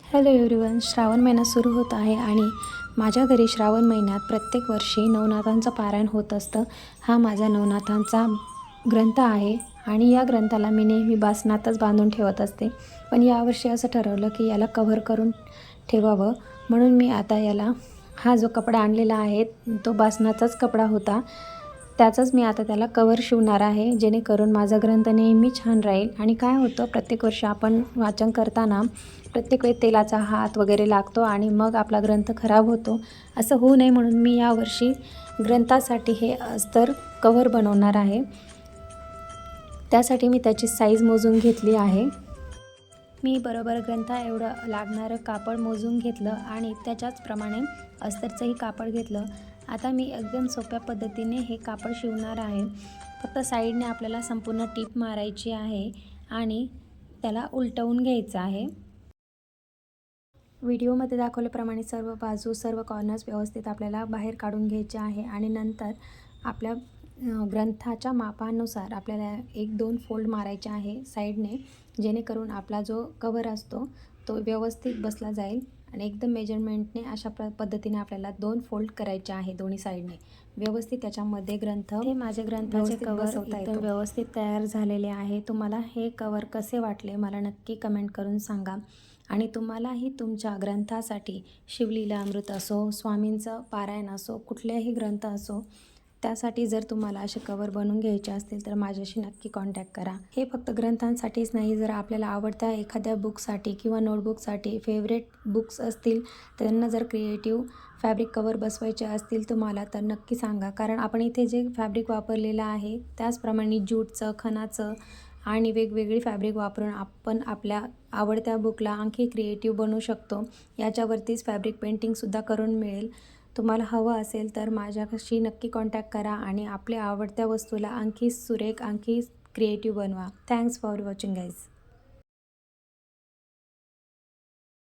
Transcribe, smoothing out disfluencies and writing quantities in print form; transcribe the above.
Hello everyone, Shravan महिना सुरू होत आहे आणि माझ्या घरी श्रावण महिन्यात प्रत्येक वर्षी नवनाथांचं पारायण होत असतं। हा माझा नवनाथांचा ग्रंथ आहे आणि या ग्रंथाला मी नेहमी बासनातच बांधून ठेवत असते, पण यावर्षी असं ठरवलं की याला कव्हर करून ठेवावं, म्हणून मी आता याला हा जो कपडा आणलेला आहे तो बासनाचाच कपडा होता, त्याचंच मी आता त्याला कव्हर शिवणार आहे, जेणेकरून माझा ग्रंथ नेहमी छान राहील। आणि काय होतं, प्रत्येक वर्षी आपण वाचन करताना प्रत्येक वेळी तेलाचा हात वगैरे लागतो आणि मग आपला ग्रंथ खराब होतो। असं होऊ नये म्हणून मी यावर्षी ग्रंथासाठी हे अस्तर कव्हर बनवणार आहे। त्यासाठी मी त्याची साईज मोजून घेतली आहे। मी बरोबर ग्रंथा एवढं लागणारं कापड मोजून घेतलं आणि त्याच्याचप्रमाणे अस्तरचंही कापड घेतलं। आता मी एकदम सोप्या पद्धतीने हे कापड शिवणार आहे। फक्त साईडने आपल्याला संपूर्ण टीप मारायची आहे आणि त्याला उलटवून घ्यायचं आहे। व्हिडिओमध्ये दाखवल्याप्रमाणे सर्व बाजू, सर्व कॉर्नर्स व्यवस्थित आपल्याला बाहेर काढून घ्यायचे आहे आणि नंतर आपल्या ग्रंथाच्या मापानुसार आपल्याला 1-2 फोल्ड मारायचे आहे साईडने, जेणेकरून आपला जो कव्हर असतो तो व्यवस्थित बसला जाईल। आणि एकदम मेजरमेंटने अशा पद्धतीने आपल्याला 2 फोल्ड करायचे आहे दोन्ही साईडने व्यवस्थित। त्याच्यामध्ये ग्रंथ हे माझे ग्रंथाचे कव्हर एकदम व्यवस्थित तयार झालेले आहे। तुम्हाला हे कव्हर कसे वाटले मला नक्की कमेंट करून सांगा। आणि तुम्हालाही तुमच्या ग्रंथासाठी शिवलीला अमृत असो, स्वामींचं पारायण असो, कुठल्याही ग्रंथ असो, त्यासाठी जर तुम्हाला असे कव्हर बनवून घ्यायचे असतील तर माझ्याशी नक्की कॉन्टॅक्ट करा। हे फक्त ग्रंथांसाठीच नाही, जर आपल्याला आवडत्या एखाद्या बुकसाठी किंवा नोटबुकसाठी फेवरेट बुक्स असतील तर त्यांना जर क्रिएटिव्ह फॅब्रिक कव्हर बसवायचे असतील तुम्हाला तर नक्की सांगा, कारण आपण इथे जे फॅब्रिक वापरलेलं आहे त्याचप्रमाणे ज्यूटचं, खणाचं आणि वेगवेगळी फॅब्रिक वापरून आपण आपल्या आवडत्या बुकला आणखी क्रिएटिव्ह बनवू शकतो। याच्यावरतीच फॅब्रिक पेंटिंगसुद्धा करून मिळेल। तुम्हाला हवं असेल तर माझ्याशी नक्की कॉन्टॅक्ट करा आणि आपल्या आवडत्या वस्तूला आणखी सुरेख, आणखी क्रिएटिव्ह बनवा। Thanks for watching guys.